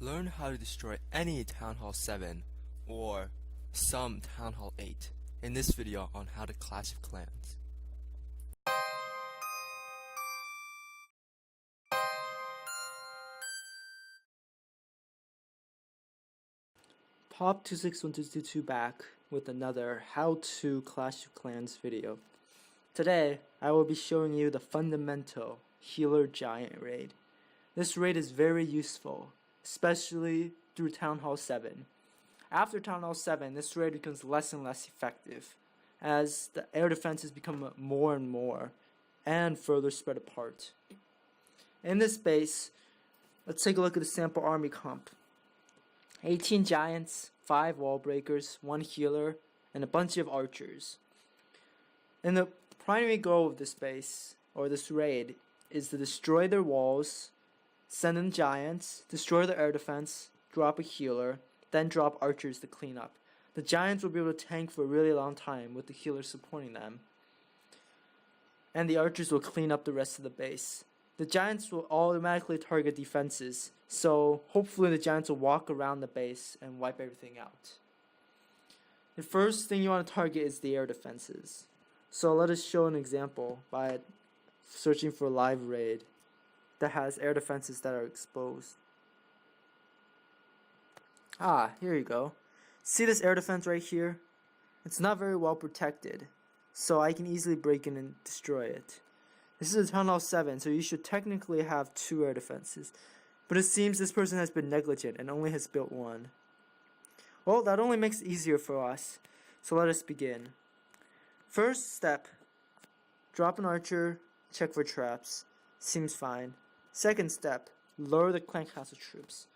Learn how to destroy any Town Hall 7 or some Town Hall 8 in this video on how to Clash of Clans. Pop26122 back with another how to Clash of Clans video. Today I will be showing you the fundamental healer giant raid. This raid is very useful, especially through Town Hall 7. After Town Hall 7, this raid becomes less and less effective as the air defenses become more and more and further spread apart. In this base, let's take a look at the sample army comp. 18 giants, 5 wall breakers, 1 healer, and a bunch of archers. And the primary goal of this base, or this raid, is to destroy their walls, send in giants, destroy their air defense, drop a healer, then drop archers to clean up. The giants will be able to tank for a really long time with the healers supporting them. And the archers will clean up the rest of the base. The giants will automatically target defenses, so hopefully the giants will walk around the base and wipe everything out. The first thing you want to target is the air defenses. So let us show an example by searching for a live raid that has air defenses that are exposed. Here you go. See this air defense right here? It's not very well protected, so I can easily break in and destroy it. This is a Town Hall 7, so you should technically have 2 air defenses. But it seems this person has been negligent and only has built 1. Well, that only makes it easier for us, so let us begin. First step, drop an archer, check for traps. Seems fine. Second step, lure the clan castle troops.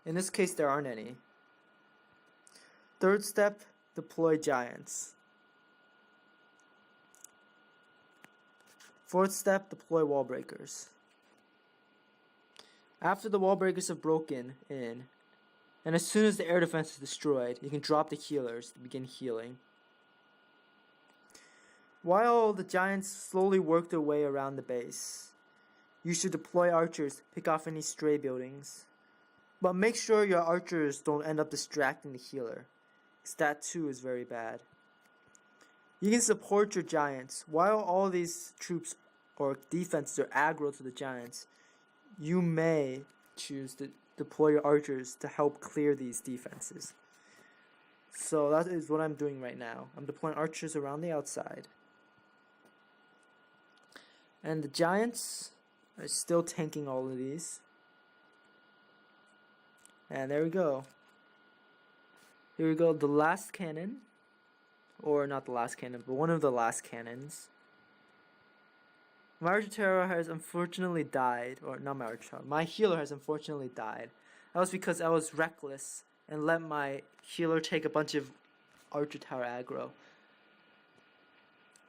In this case, there aren't any. Third step, deploy giants. Fourth step, deploy wall breakers. After the wall breakers have broken in, and as soon as the air defense is destroyed, you can drop the healers to begin healing. While the giants slowly work their way around the base, you should deploy archers to pick off any stray buildings. But make sure your archers don't end up distracting the healer, because that too is very bad. You can support your giants. While all these troops or defenses are aggro to the giants, you may choose to deploy your archers to help clear these defenses. So that is what I'm doing right now. I'm deploying archers around the outside. And the giants are still tanking all of these. And there we go. Here we go, the last cannon. Or not the last cannon, but one of the last cannons. My archer terror has unfortunately died. Or not my archer terror, my healer has unfortunately died. That was because I was reckless and let my healer take a bunch of archer tower aggro.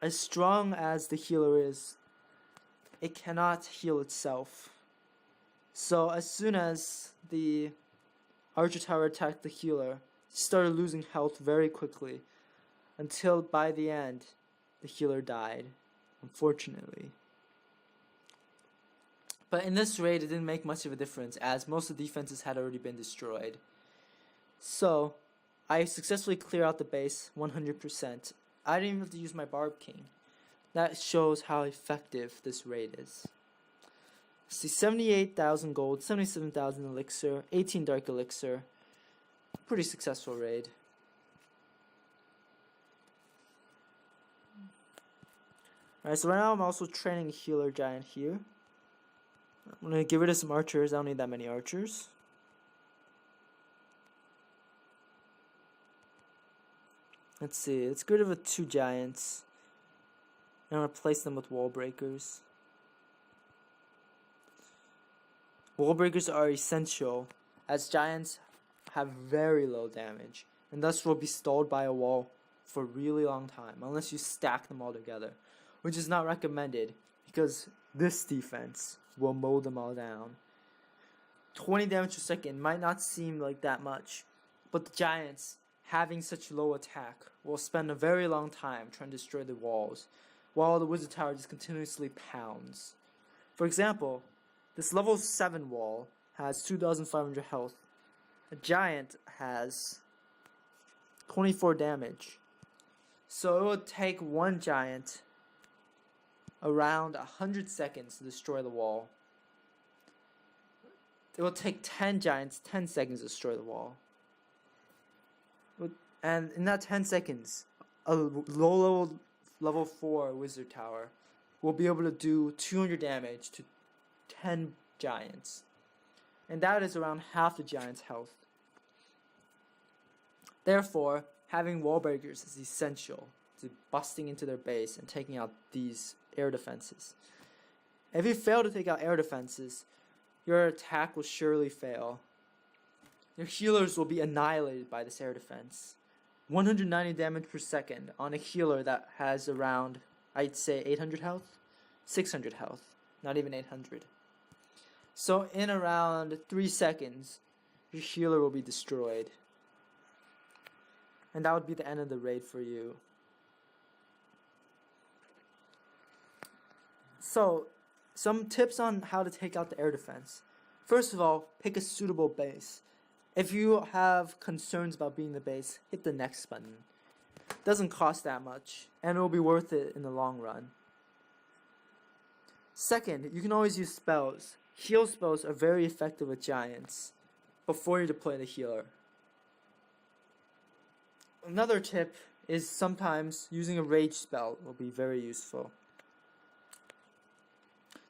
As strong as the healer is, it cannot heal itself. So as soon as the archer tower attacked the healer, it started losing health very quickly, until by the end, the healer died, unfortunately. But in this raid, it didn't make much of a difference, as most of the defenses had already been destroyed. So, I successfully cleared out the base 100%. I didn't even have to use my Barb King. That shows how effective this raid is. See, 78,000 gold, 77,000 elixir, 18 dark elixir. Pretty successful raid. Alright, so right now I'm also training a healer giant here. I'm going to get rid of some archers. I don't need that many archers. Let's see, let's get rid of the 2 giants and replace them with wall breakers. Wall breakers are essential as giants have very low damage and thus will be stalled by a wall for a really long time unless you stack them all together, which is not recommended because this defense will mow them all down. 20 damage per second might not seem like that much, but the giants, having such low attack, will spend a very long time trying to destroy the walls, while the wizard tower just continuously pounds. For example, this level 7 wall has 2,500 health. A giant has 24 damage. So it would take one giant around 100 seconds to destroy the wall. It will take 10 giants 10 seconds to destroy the wall. And in that 10 seconds, a low level 4 wizard tower will be able to do 200 damage to 10 giants. And that is around half the giant's health. Therefore, having wall breakers is essential to busting into their base and taking out these air defenses. If you fail to take out air defenses, your attack will surely fail. Your healers will be annihilated by this air defense. 190 damage per second on a healer that has around, I'd say, 800 health? 600 health, not even 800. So in around 3 seconds, your healer will be destroyed. And that would be the end of the raid for you. So, some tips on how to take out the air defense. First of all, pick a suitable base. If you have concerns about beating the base, hit the next button. Doesn't cost that much, and it will be worth it in the long run. Second, you can always use spells. Heal spells are very effective with giants before you deploy the healer. Another tip is sometimes using a rage spell will be very useful.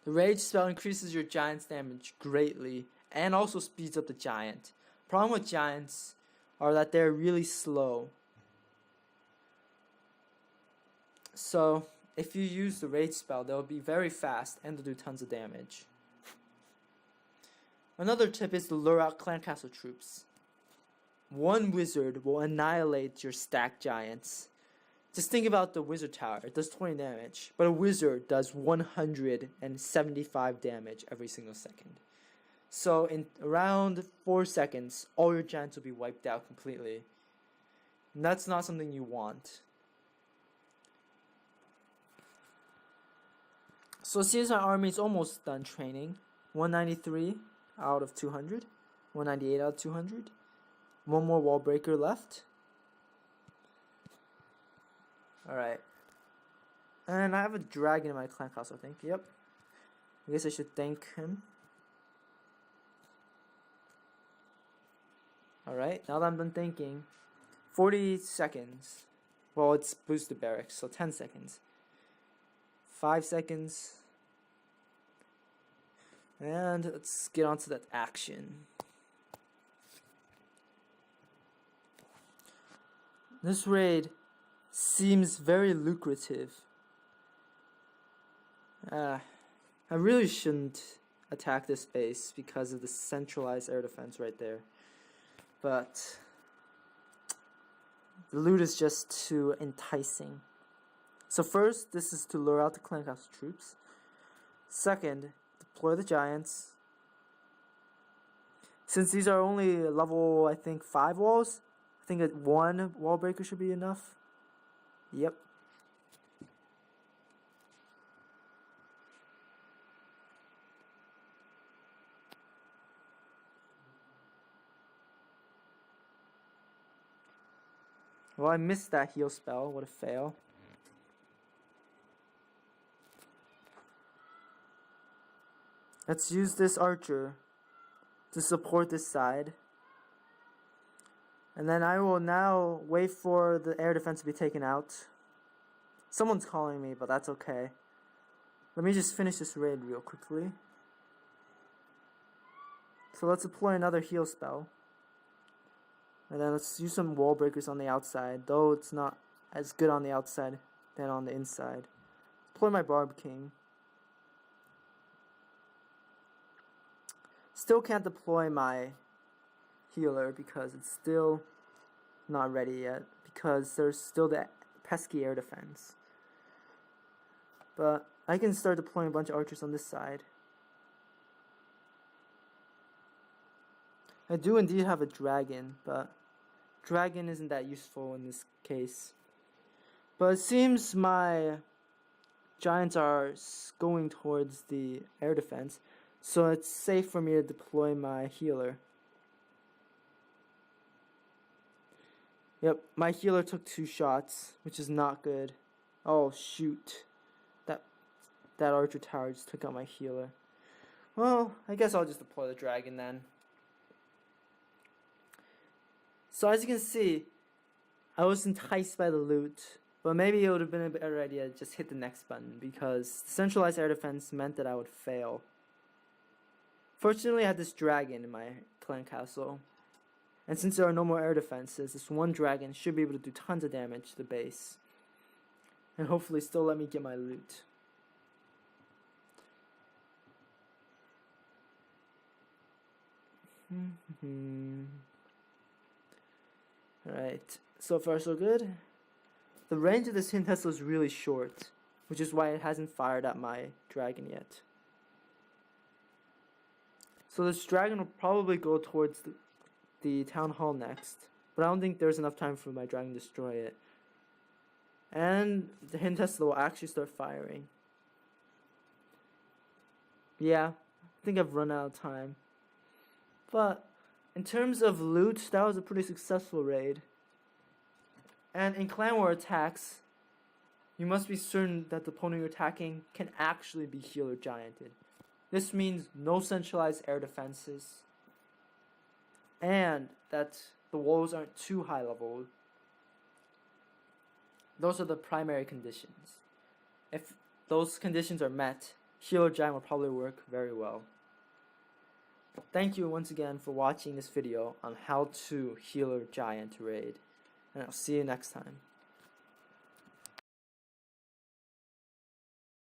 The rage spell increases your giant's damage greatly and also speeds up the giant. Problem with giants are that they're really slow. So if you use the rage spell, they'll be very fast and they'll do tons of damage. Another tip is to lure out clan castle troops. One wizard will annihilate your stacked giants. Just think about the wizard tower. It does 20 damage, but a wizard does 175 damage every single second. So in around 4 seconds, all your giants will be wiped out completely. And that's not something you want. So since our army is almost done training, 193 out of 200, 198 out of 200. One more wall breaker left. Alright. And I have a dragon in my clan castle, I think. Yep. I guess I should thank him. Alright, now that I'm done thinking, 40 seconds. Well, it's boosted barracks, so 10 seconds. 5 seconds. And let's get on to that action. This raid seems very lucrative. I really shouldn't attack this base because of the centralized air defense right there. But the loot is just too enticing. So first, this is to lure out the clan castle troops. Second, deploy the giants. Since these are only level, I think, 5 walls, I think that 1 wall breaker should be enough. Yep. Well, I missed that heal spell. What a fail. Let's use this archer to support this side. And then I will now wait for the air defense to be taken out. Someone's calling me, but that's okay. Let me just finish this raid real quickly. So let's deploy another heal spell. And then let's use some wall breakers on the outside, though it's not as good on the outside than on the inside. Deploy my Barb King. Still can't deploy my healer because it's still not ready yet, because there's still the pesky air defense. But I can start deploying a bunch of archers on this side. I do indeed have a dragon, but dragon isn't that useful in this case. But it seems my giants are going towards the air defense. so it's safe for me to deploy my healer. Yep, my healer took 2 shots, which is not good. Oh shoot, that archer tower just took out my healer. Well, I guess I'll just deploy the dragon then. So as you can see, I was enticed by the loot, but maybe it would have been a better idea to just hit the next button, because centralized air defense meant that I would fail. Fortunately, I had this dragon in my clan castle, and since there are no more air defenses, this one dragon should be able to do tons of damage to the base, and hopefully still let me get my loot. Alright, so far so good. The range of this Hintesla is really short, which is why it hasn't fired at my dragon yet. So this dragon will probably go towards the town hall next, but I don't think there's enough time for my dragon to destroy it. And the Hintesla will actually start firing. Yeah, I think I've run out of time. But in terms of loot, that was a pretty successful raid. And in clan war attacks, you must be certain that the opponent you're attacking can actually be healer gianted. This means no centralized air defenses, and that the walls aren't too high level. Those are the primary conditions. If those conditions are met, healer giant will probably work very well. Thank you once again for watching this video on how to healer giant raid, and I'll see you next time.